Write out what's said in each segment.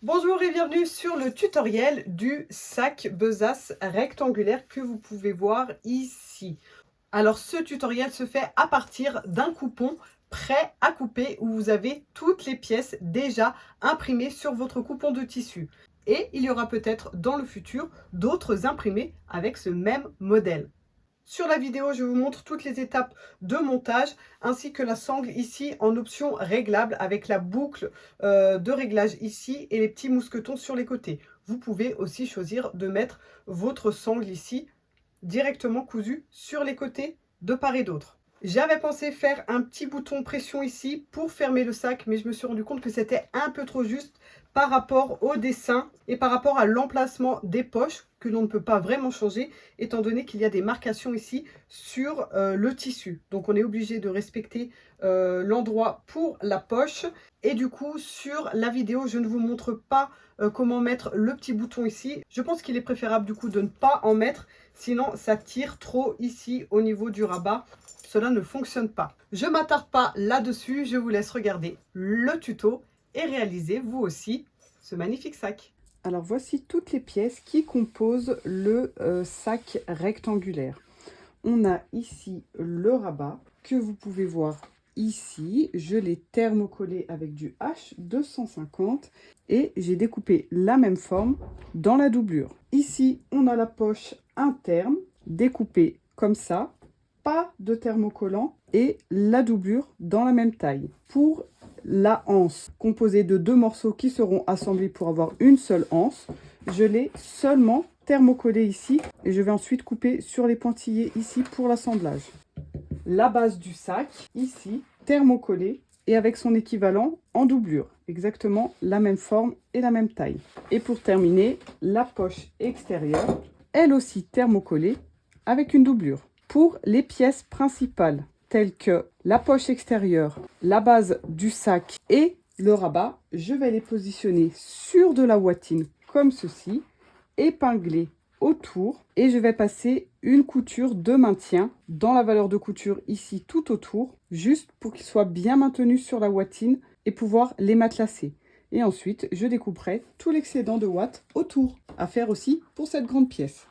Bonjour et bienvenue sur le tutoriel du sac besace rectangulaire que vous pouvez voir ici. Alors ce tutoriel se fait à partir d'un coupon prêt à couper où vous avez toutes les pièces déjà imprimées sur votre coupon de tissu. Et il y aura peut-être dans le futur d'autres imprimés avec ce même modèle. Sur la vidéo, je vous montre toutes les étapes de montage ainsi que la sangle ici en option réglable avec la boucle de réglage ici et les petits mousquetons sur les côtés. Vous pouvez aussi choisir de mettre votre sangle ici directement cousue sur les côtés de part et d'autre. J'avais pensé faire un petit bouton pression ici pour fermer le sac, mais je me suis rendu compte que c'était un peu trop juste par rapport au dessin et par rapport à l'emplacement des poches que l'on ne peut pas vraiment changer étant donné qu'il y a des marcations ici sur le tissu. Donc on est obligé de respecter l'endroit pour la poche et du coup sur la vidéo je ne vous montre pas comment mettre le petit bouton ici. Je pense qu'il est préférable du coup de ne pas en mettre, sinon ça tire trop ici au niveau du rabat. Cela ne fonctionne pas. Je ne m'attarde pas là-dessus, je vous laisse regarder le tuto et réaliser vous aussi ce magnifique sac. Alors voici toutes les pièces qui composent le sac rectangulaire. On a ici le rabat que vous pouvez voir ici. Je l'ai thermocollé avec du H250 et j'ai découpé la même forme dans la doublure. Ici, on a la poche interne découpée comme ça, pas de thermocollant et la doublure dans la même taille. Pour la anse composée de deux morceaux qui seront assemblés pour avoir une seule anse, je l'ai seulement thermocollé ici et je vais ensuite couper sur les pointillés ici pour l'assemblage. La base du sac ici thermocollé et avec son équivalent en doublure, exactement la même forme et la même taille. Et pour terminer, la poche extérieure, elle aussi thermocollée avec une doublure. Pour les pièces principales telles que la poche extérieure, la base du sac et le rabat, je vais les positionner sur de la ouatine comme ceci, épingler autour et je vais passer une couture de maintien dans la valeur de couture ici tout autour, juste pour qu'ils soient bien maintenus sur la ouatine et pouvoir les matelasser. Et ensuite, je découperai tout l'excédent de ouate autour, à faire aussi pour cette grande pièce.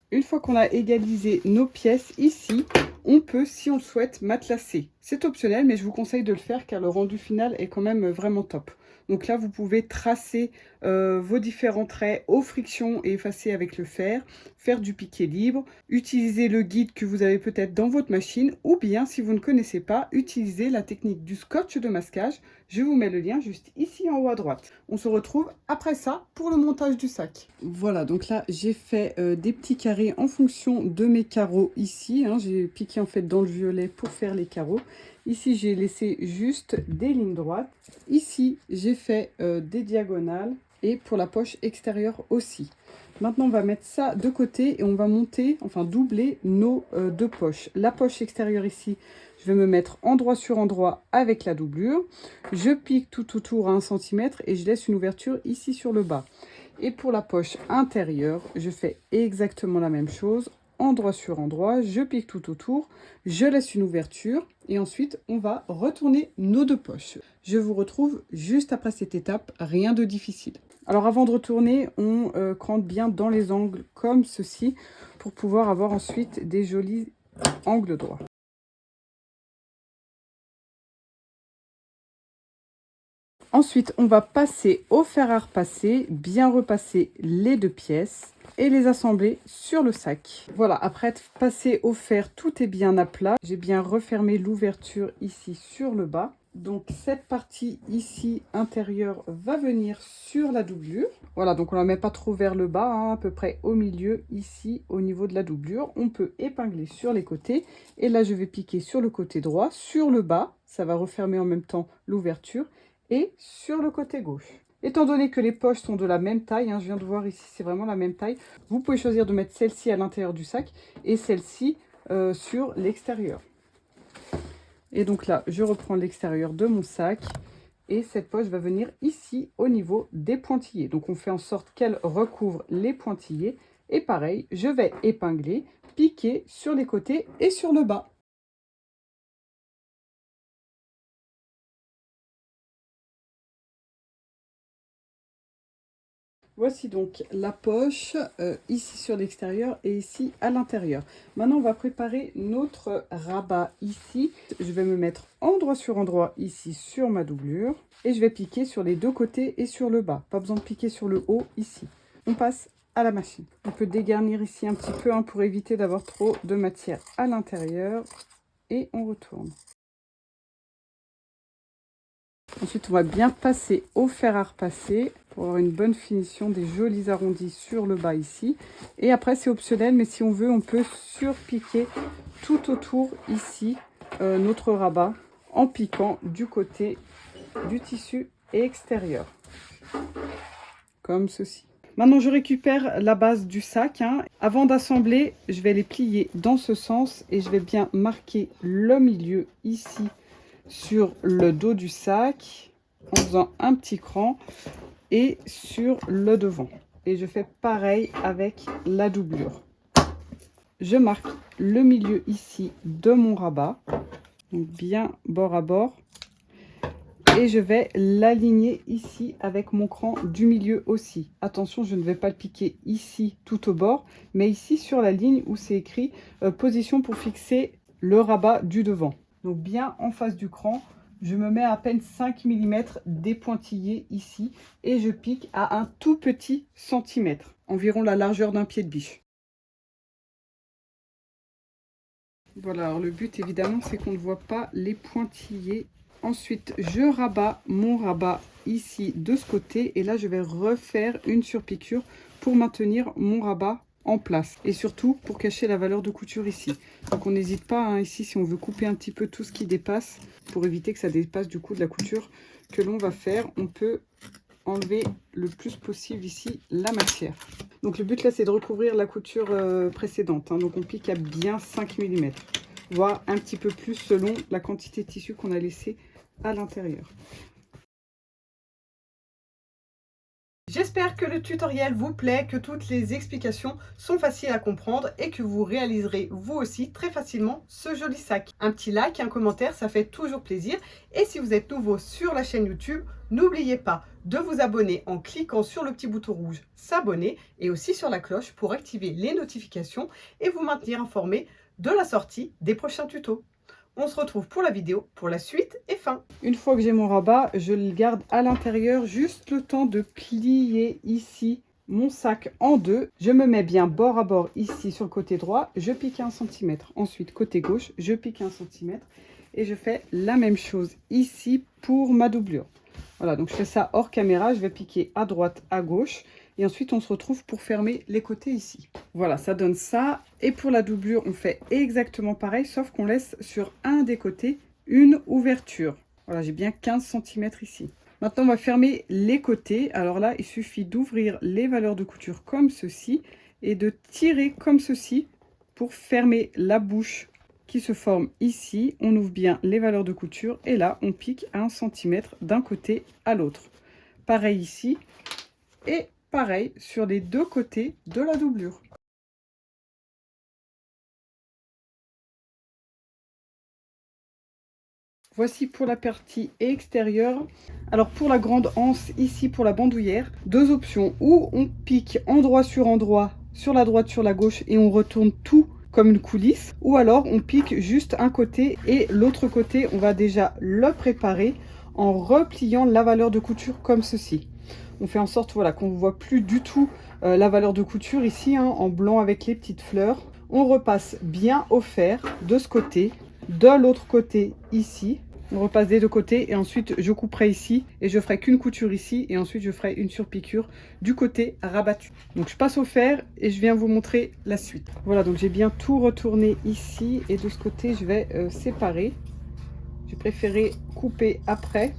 Une fois qu'on a égalisé nos pièces ici, on peut, si on le souhaite, matelasser. C'est optionnel, mais je vous conseille de le faire car le rendu final est quand même vraiment top. Donc là, vous pouvez tracer vos différents traits aux frictions et effacer avec le fer, faire du piqué libre, utiliser le guide que vous avez peut-être dans votre machine, ou bien, si vous ne connaissez pas, utiliser la technique du scotch de masquage. Je vous mets le lien juste ici en haut à droite. On se retrouve après ça pour le montage du sac. Voilà, donc là, j'ai fait des petits carrés en fonction de mes carreaux ici. Hein. J'ai piqué en fait dans le violet pour faire les carreaux. Ici, j'ai laissé juste des lignes droites. Ici, j'ai fait des diagonales et pour la poche extérieure aussi. Maintenant, on va mettre ça de côté et on va monter, enfin doubler nos deux poches. La poche extérieure ici, je vais me mettre endroit sur endroit avec la doublure. Je pique tout autour à 1 cm et je laisse une ouverture ici sur le bas. Et pour la poche intérieure, je fais exactement la même chose. Endroit sur endroit, je pique tout autour, je laisse une ouverture et ensuite on va retourner nos deux poches. Je vous retrouve juste après cette étape, rien de difficile. Alors avant de retourner, on crante bien dans les angles comme ceci pour pouvoir avoir ensuite des jolis angles droits. Ensuite, on va passer au fer à repasser, bien repasser les deux pièces et les assembler sur le sac. Voilà, après être passé au fer, tout est bien à plat. J'ai bien refermé l'ouverture ici sur le bas. Donc cette partie ici intérieure va venir sur la doublure. Voilà, donc on ne la met pas trop vers le bas, hein, à peu près au milieu ici au niveau de la doublure. On peut épingler sur les côtés. Et là, je vais piquer sur le côté droit, sur le bas. Ça va refermer en même temps l'ouverture. Et sur le côté gauche. Étant donné que les poches sont de la même taille, hein, je viens de voir ici, c'est vraiment la même taille, vous pouvez choisir de mettre celle-ci à l'intérieur du sac et celle-ci sur l'extérieur. Et donc là, je reprends l'extérieur de mon sac et cette poche va venir ici au niveau des pointillés. Donc on fait en sorte qu'elle recouvre les pointillés et pareil, je vais épingler piquer sur les côtés et sur le bas. Voici donc la poche ici sur l'extérieur et ici à l'intérieur. Maintenant, on va préparer notre rabat ici. Je vais me mettre endroit sur endroit ici sur ma doublure et je vais piquer sur les deux côtés et sur le bas. Pas besoin de piquer sur le haut ici. On passe à la machine. On peut dégarnir ici un petit peu pour éviter d'avoir trop de matière à l'intérieur et on retourne. Ensuite, on va bien passer au fer à repasser pour avoir une bonne finition, des jolis arrondis sur le bas ici. Et après, c'est optionnel, mais si on veut, on peut surpiquer tout autour ici notre rabat en piquant du côté du tissu extérieur, comme ceci. Maintenant, je récupère la base du sac. Avant d'assembler, je vais les plier dans ce sens et je vais bien marquer le milieu ici sur le dos du sac en faisant un petit cran et sur le devant. Et je fais pareil avec la doublure. Je marque le milieu ici de mon rabat, donc bien bord à bord. Et je vais l'aligner ici avec mon cran du milieu aussi. Attention, je ne vais pas le piquer ici tout au bord, mais ici sur la ligne où c'est écrit position pour fixer le rabat du devant. Donc bien en face du cran, je me mets à peine 5 mm dépointillé ici et je pique à un tout petit centimètre, environ la largeur d'un pied de biche. Voilà, alors le but évidemment c'est qu'on ne voit pas les pointillés. Ensuite, je rabats mon rabat ici de ce côté et là je vais refaire une surpiqûre pour maintenir mon rabat en place et surtout pour cacher la valeur de couture ici. Donc on n'hésite pas ici si on veut couper un petit peu tout ce qui dépasse pour éviter que ça dépasse du coup de la couture que l'on va faire. On peut enlever le plus possible ici la matière. Donc le but là c'est de recouvrir la couture précédente. Donc on pique à bien 5 mm, voire un petit peu plus selon la quantité de tissu qu'on a laissé à l'intérieur. J'espère que le tutoriel vous plaît, que toutes les explications sont faciles à comprendre et que vous réaliserez vous aussi très facilement ce joli sac. Un petit like, un commentaire, ça fait toujours plaisir. Et si vous êtes nouveau sur la chaîne YouTube, n'oubliez pas de vous abonner en cliquant sur le petit bouton rouge s'abonner et aussi sur la cloche pour activer les notifications et vous maintenir informé de la sortie des prochains tutos. On se retrouve pour la vidéo, pour la suite et fin. Une fois que j'ai mon rabat, je le garde à l'intérieur, juste le temps de plier ici mon sac en deux. Je me mets bien bord à bord ici sur le côté droit, je pique 1 cm. Ensuite, côté gauche, je pique 1 cm. Et je fais la même chose ici pour ma doublure. Voilà, donc je fais ça hors caméra, je vais piquer à droite, à gauche. Et ensuite, on se retrouve pour fermer les côtés ici. Voilà, ça donne ça. Et pour la doublure, on fait exactement pareil, sauf qu'on laisse sur un des côtés une ouverture. Voilà, j'ai bien 15 cm ici. Maintenant, on va fermer les côtés. Alors là, il suffit d'ouvrir les valeurs de couture comme ceci et de tirer comme ceci pour fermer la bouche qui se forme ici. On ouvre bien les valeurs de couture et là, on pique à 1 cm d'un côté à l'autre. Pareil ici et pareil sur les deux côtés de la doublure. Voici pour la partie extérieure. Alors pour la grande anse, ici pour la bandoulière, deux options. Ou on pique endroit sur la droite, sur la gauche et on retourne tout comme une coulisse. Ou alors on pique juste un côté et l'autre côté, on va déjà le préparer en repliant la valeur de couture comme ceci. On fait en sorte voilà, qu'on ne voit plus du tout la valeur de couture ici, en blanc avec les petites fleurs. On repasse bien au fer de ce côté, de l'autre côté ici. On repasse des deux côtés et ensuite je couperai ici et je ferai qu'une couture ici et ensuite je ferai une surpiqûre du côté rabattu. Donc je passe au fer et je viens vous montrer la suite. Voilà, donc j'ai bien tout retourné ici et de ce côté je vais séparer. J'ai préféré couper après.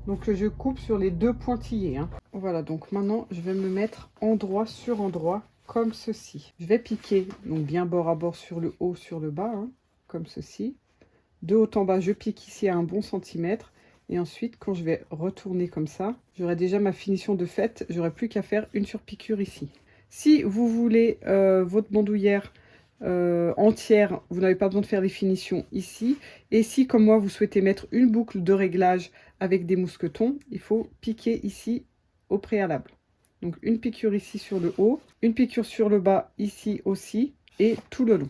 Donc je coupe sur les deux pointillés. Voilà, donc maintenant je vais me mettre endroit sur endroit comme ceci. Je vais piquer donc bien bord à bord sur le haut, sur le bas, comme ceci. De haut en bas, je pique ici à un bon centimètre. Et ensuite, quand je vais retourner comme ça, j'aurai déjà ma finition de faite. J'aurai plus qu'à faire une surpiqûre ici. Si vous voulez votre bandoulière entière, vous n'avez pas besoin de faire les finitions ici. Et si, comme moi, vous souhaitez mettre une boucle de réglage avec des mousquetons, il faut piquer ici au préalable. Donc une piqûre ici sur le haut, une piqûre sur le bas ici aussi, et tout le long.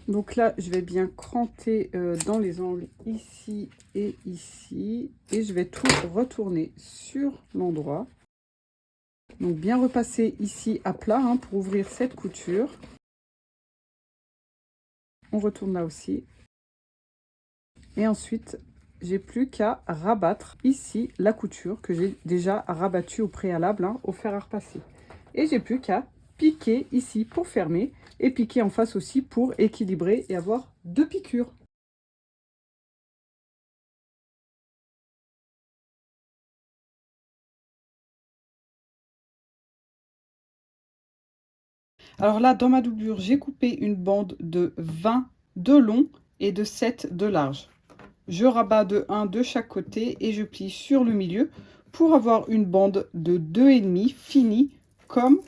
Donc là, je vais bien cranter dans les angles ici et ici. Et je vais tout retourner sur l'endroit. Donc bien repasser ici à plat hein, pour ouvrir cette couture. On retourne là aussi. Et ensuite, j'ai plus qu'à rabattre ici la couture que j'ai déjà rabattue au préalable hein, au fer à repasser. Et j'ai plus qu'à piquer ici pour fermer et piquer en face aussi pour équilibrer et avoir 2 piqûres. Alors là, dans ma doublure, j'ai coupé une bande de 20 de long et de 7 de large. Je rabats de 1 de chaque côté et je plie sur le milieu pour avoir une bande de 2,5 finie comme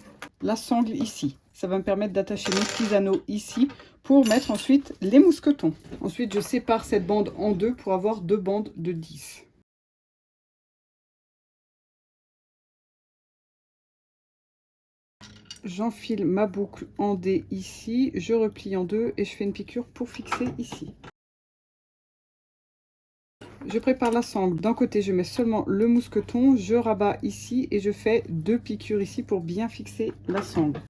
la sangle ici. Ça va me permettre d'attacher mes petits anneaux ici pour mettre ensuite les mousquetons. Ensuite, je sépare cette bande en deux pour avoir 2 bandes de 10. J'enfile ma boucle en D ici, je replie en deux et je fais une piqûre pour fixer ici. Je prépare la sangle. D'un côté, je mets seulement le mousqueton, je rabats ici et je fais 2 piqûres ici pour bien fixer la sangle.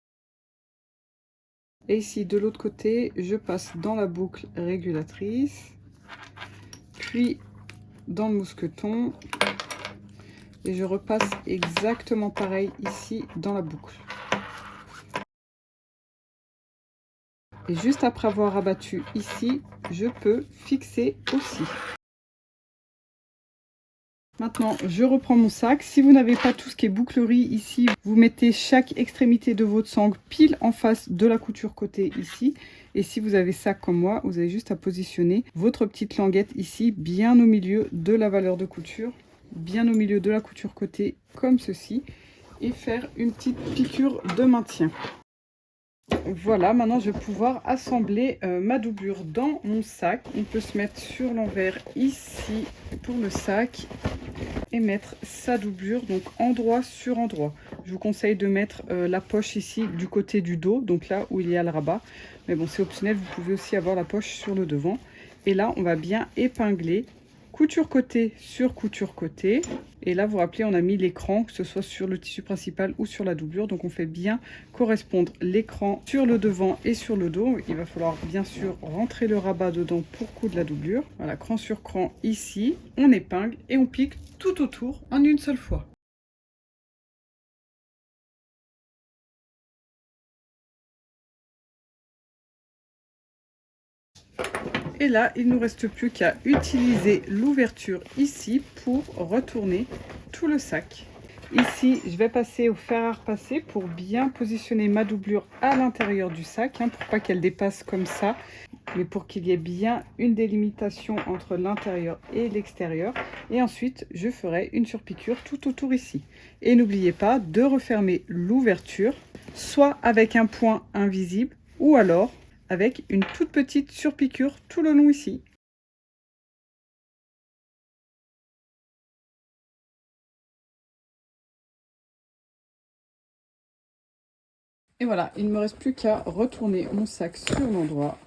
Et ici, de l'autre côté, je passe dans la boucle régulatrice, puis dans le mousqueton et je repasse exactement pareil ici dans la boucle. Et juste après avoir abattu ici, je peux fixer aussi. Maintenant, je reprends mon sac. Si vous n'avez pas tout ce qui est bouclerie ici, vous mettez chaque extrémité de votre sangle pile en face de la couture côté ici. Et si vous avez ça comme moi, vous avez juste à positionner votre petite languette ici, bien au milieu de la valeur de couture, bien au milieu de la couture côté, comme ceci, et faire une petite piqûre de maintien. Voilà, maintenant je vais pouvoir assembler ma doublure dans mon sac. On peut se mettre sur l'envers ici pour le sac et mettre sa doublure donc endroit sur endroit. Je vous conseille de mettre la poche ici du côté du dos, donc là où il y a le rabat. Mais bon, c'est optionnel, vous pouvez aussi avoir la poche sur le devant. Et là, on va bien épingler couture côté sur couture côté. Et là, vous vous rappelez, on a mis l'écran, que ce soit sur le tissu principal ou sur la doublure. Donc, on fait bien correspondre l'écran sur le devant et sur le dos. Il va falloir bien sûr rentrer le rabat dedans pour coudre la doublure. Voilà, cran sur cran ici. On épingle et on pique tout autour en une seule fois. Et là, il ne nous reste plus qu'à utiliser l'ouverture ici pour retourner tout le sac. Ici, je vais passer au fer à repasser pour bien positionner ma doublure à l'intérieur du sac, hein, pour pas qu'elle dépasse comme ça, mais pour qu'il y ait bien une délimitation entre l'intérieur et l'extérieur. Et ensuite, je ferai une surpiqûre tout autour ici. Et n'oubliez pas de refermer l'ouverture, soit avec un point invisible, ou alors avec une toute petite surpiqûre tout le long ici. Et voilà, il ne me reste plus qu'à retourner mon sac sur l'endroit.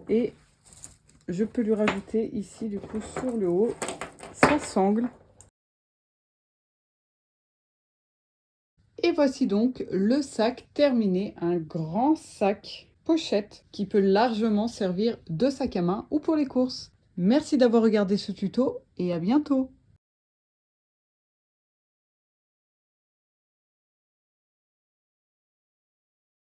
Et je peux lui rajouter ici, du coup, sur le haut, sa sangle. Et voici donc le sac terminé, un grand sac pochette qui peut largement servir de sac à main ou pour les courses. Merci d'avoir regardé ce tuto et à bientôt.